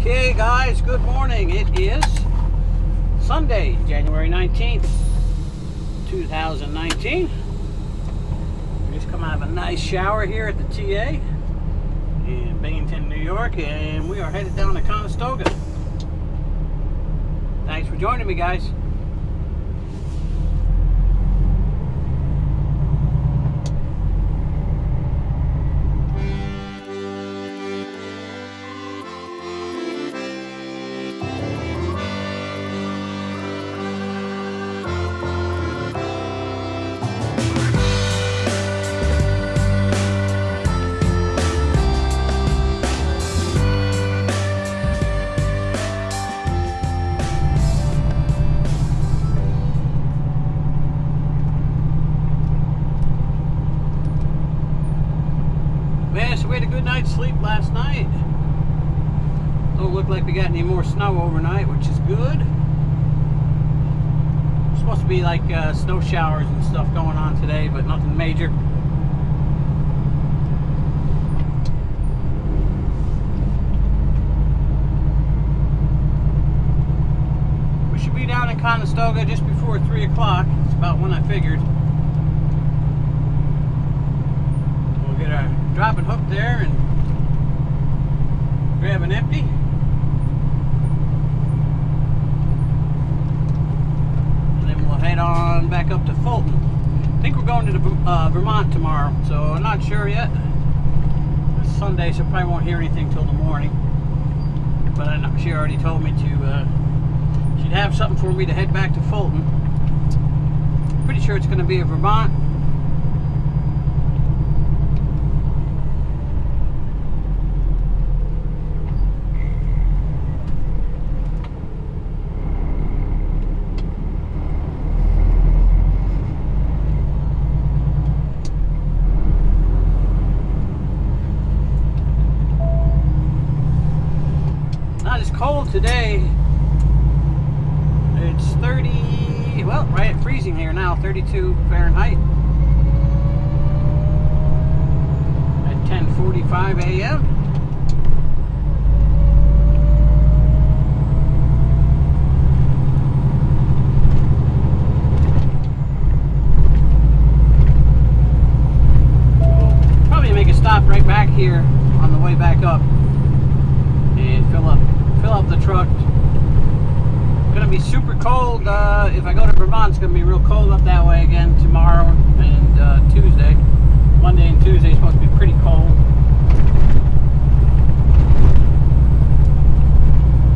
Okay guys, good morning. It is Sunday, January 19th, 2019. We just come out of a nice shower here at the TA in Binghamton, New York, and we are headed down to Conestoga. Thanks for joining me, guys. We had a good night's sleep last night. Don't look like we got any more snow overnight, which is good. It's supposed to be like snow showers and stuff going on today, but nothing major. We should be down in Conestoga just before 3 o'clock. It's about when I figured. We'll get our dropping hook there and grab an empty. And then we'll head on back up to Fulton. I think we're going to Vermont tomorrow, so I'm not sure yet. It's Sunday, so probably won't hear anything till the morning. But I know she already told me to, she'd have something for me to head back to Fulton. Pretty sure it's going to be a Vermont. Cold today. It's 30, well, right at freezing here now, 32 Fahrenheit at 10:45 a.m. We'll probably make a stop right back here on the way back up and fill up the truck. It's gonna be super cold. If I go to Vermont, it's gonna be real cold up that way again tomorrow and Tuesday. Monday and Tuesday is supposed to be pretty cold.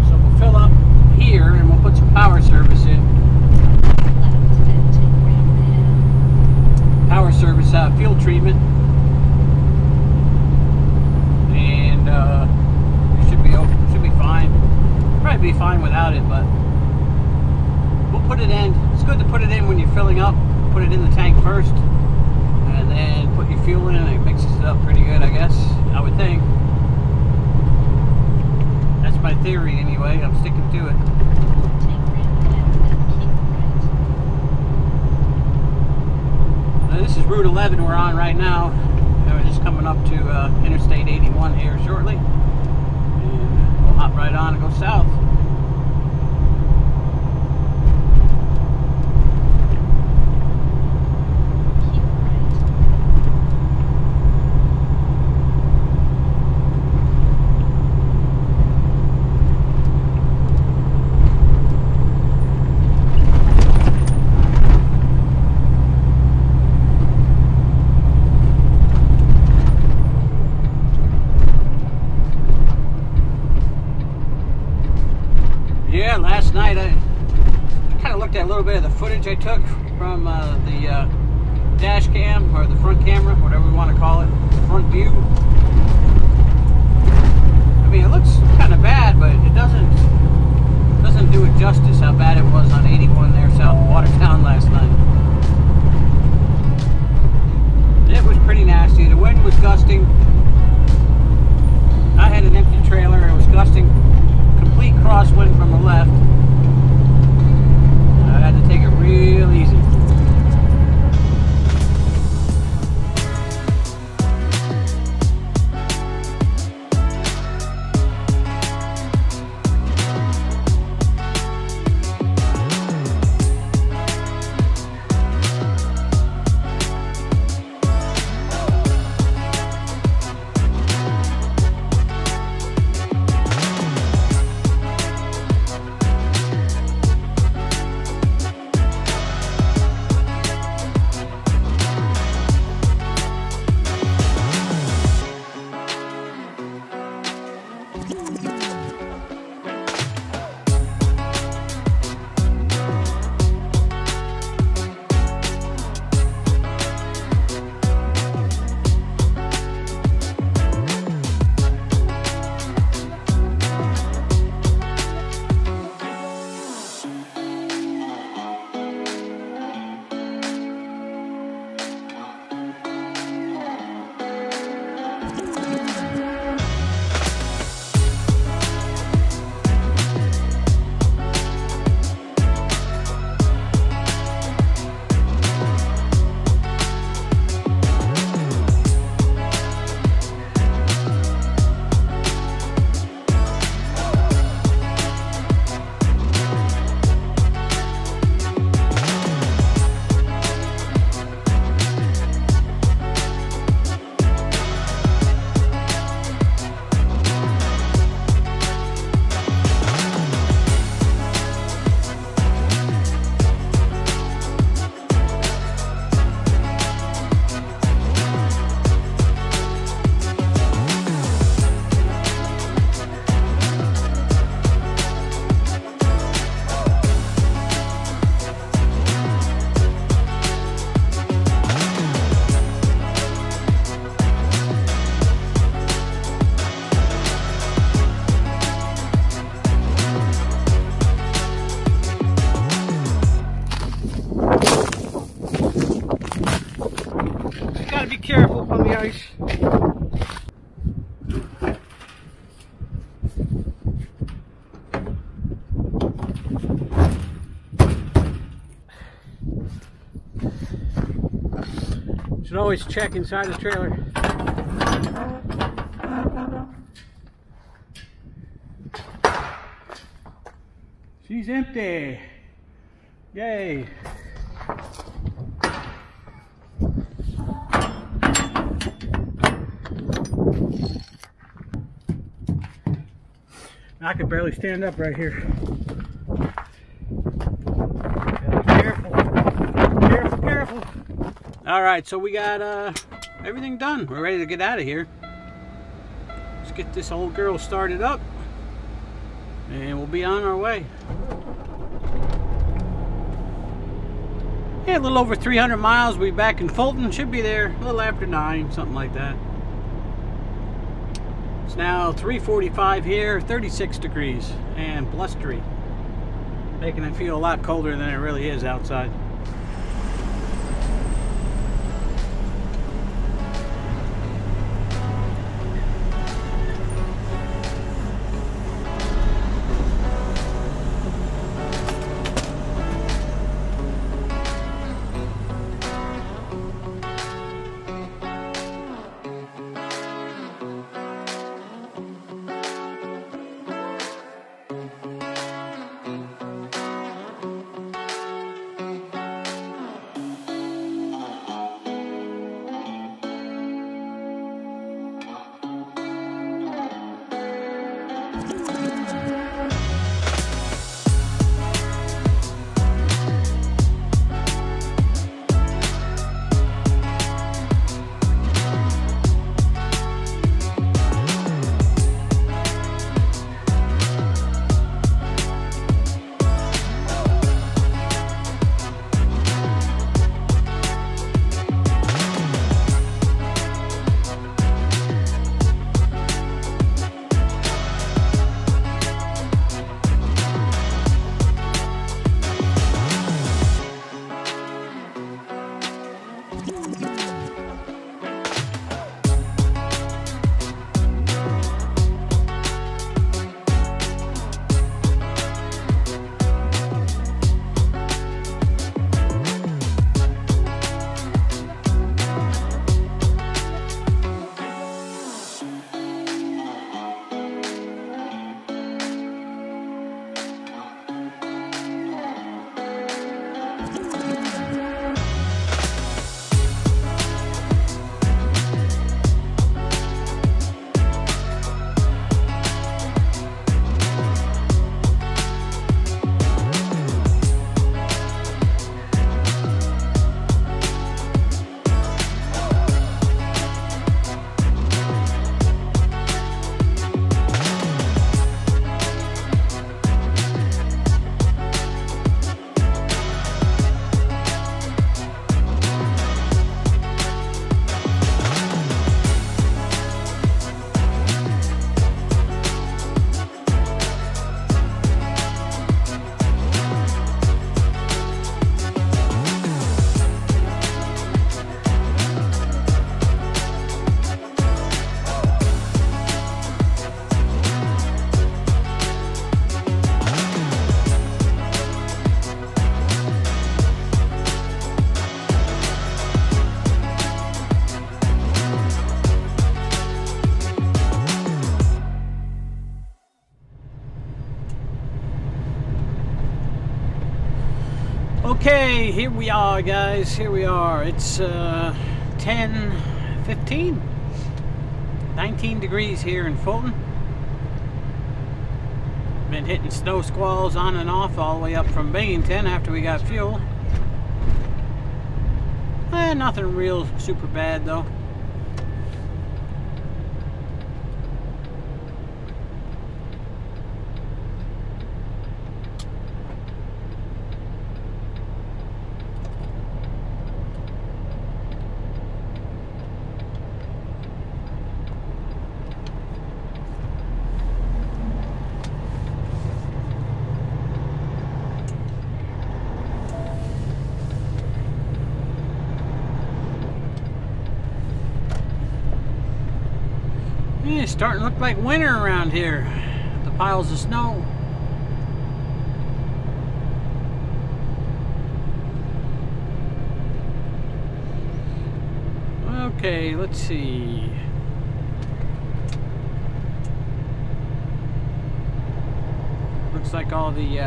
So we'll fill up here and we'll put some power service in. Power service fuel treatment. And it should be open. Should be fine. Probably be fine without it, but we'll put it in. It's good to put it in when you're filling up. Put it in the tank first, and then put your fuel in, and it mixes it up pretty good, I guess. I would think. That's my theory anyway. I'm sticking to it. Now, this is Route 11 we're on right now. We're just coming up to Interstate 81 here shortly. Hop right on and go south. Yeah, last night I kind of looked at a little bit of the footage I took from the dash cam, or the front camera, whatever we want to call it, front view. I mean, it looks kind of bad, but it doesn't do it justice how bad it was on 81 there south of Watertown last night. It was pretty nasty. The wind was gusting. I had an empty trailer. It was gusting. Complete crosswind from the left. I had to take it real easy. Careful on the ice. Should always check inside the trailer. She's empty. Yay. I could barely stand up right here. Careful, careful, careful. All right, so we got everything done. We're ready to get out of here. Let's get this old girl started up, and we'll be on our way. Yeah, a little over 300 miles. We'll be back in Fulton. Should be there a little after 9, something like that. It's now 3:45 here, 36 degrees and blustery, making it feel a lot colder than it really is outside. Okay, here we are, guys. Here we are. It's 10:15, 19 degrees here in Fulton. Been hitting snow squalls on and off all the way up from Binghamton after we got fuel. Nothing real super bad though. It's starting to look like winter around here. The piles of snow. Okay, let's see. Looks like all the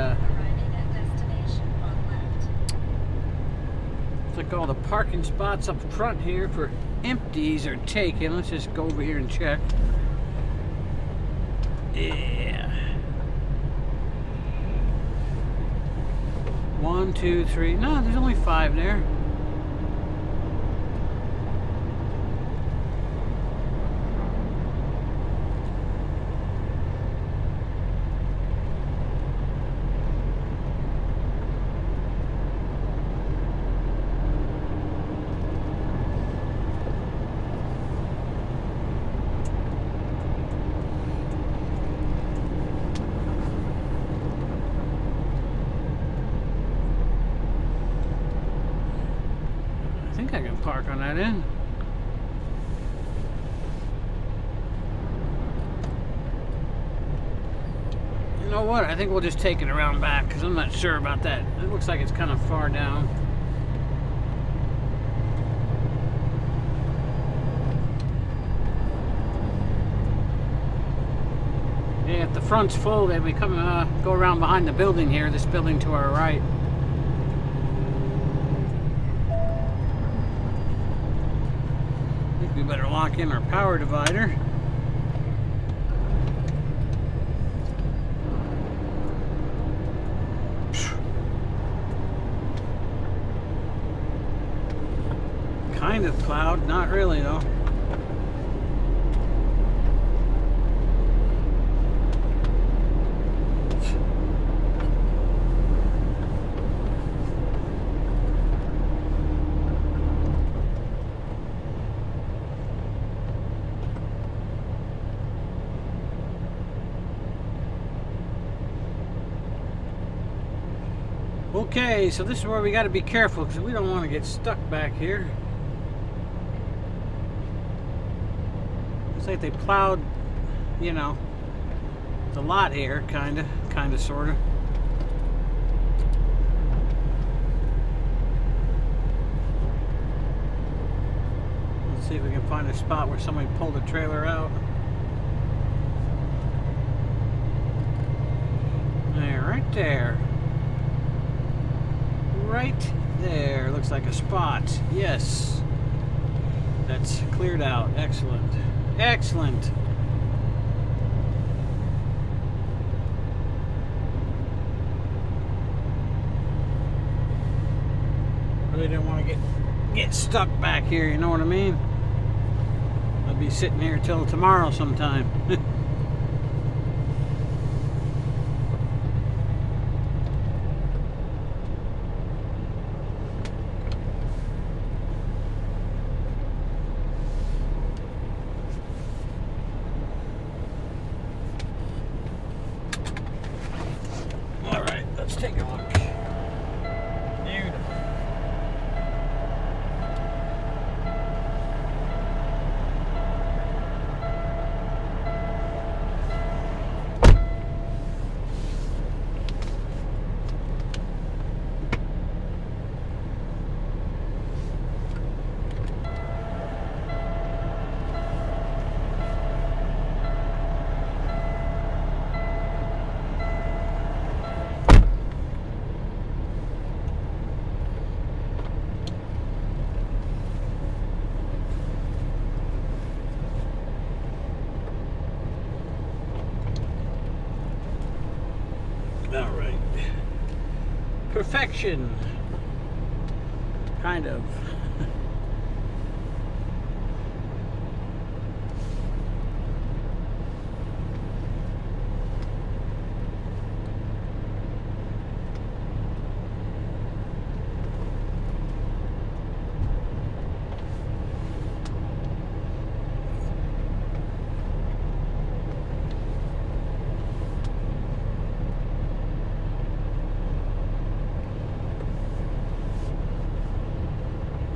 parking spots up front here for empties are taken. Let's just go over here and check. Yeah. 1, 2, 3. No, there's only 5 there. I think I can park on that end. You know what? I think we'll just take it around back because I'm not sure about that. It looks like it's kind of far down. Yeah, if the front's full, then we come go around behind the building here, this building to our right. We better lock in our power divider. Kind of plowed, not really though. Okay, so this is where we got to be careful because we don't want to get stuck back here. Looks like they plowed, you know, the lot here, kind of, sort of. Let's see if we can find a spot where somebody pulled a trailer out. There, right there. Right there, looks like a spot. Yes, that's cleared out. Excellent, excellent. Really didn't want to get stuck back here. You know what I mean? I'll be sitting here till tomorrow sometime. Let's take a look. Beautiful. All right. Perfection. Kind of.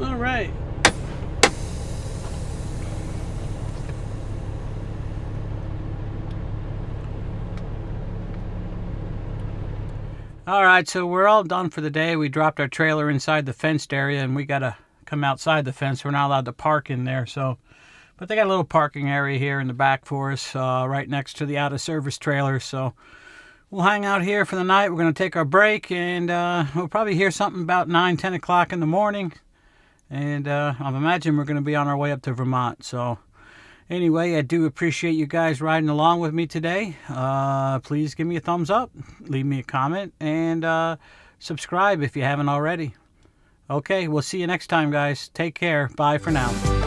All right. All right, so we're all done for the day. We dropped our trailer inside the fenced area, and we got to come outside the fence. We're not allowed to park in there, so. But they got a little parking area here in the back for us, right next to the out-of-service trailer, so we'll hang out here for the night. We're going to take our break, and we'll probably hear something about 9, 10 o'clock in the morning. And I imagine we're going to be on our way up to Vermont. So anyway, I do appreciate you guys riding along with me today. Please give me a thumbs up, leave me a comment, and subscribe if you haven't already. Okay, we'll see you next time, guys. Take care. Bye for now.